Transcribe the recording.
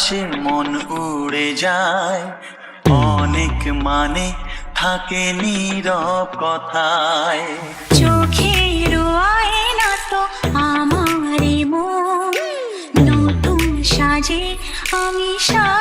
আকাশে মন উড়ে যায়, অনেক মানে থাকে নীরব কথায়। চোখের আয়না তো আমারই মন, নতুন সাজে আমি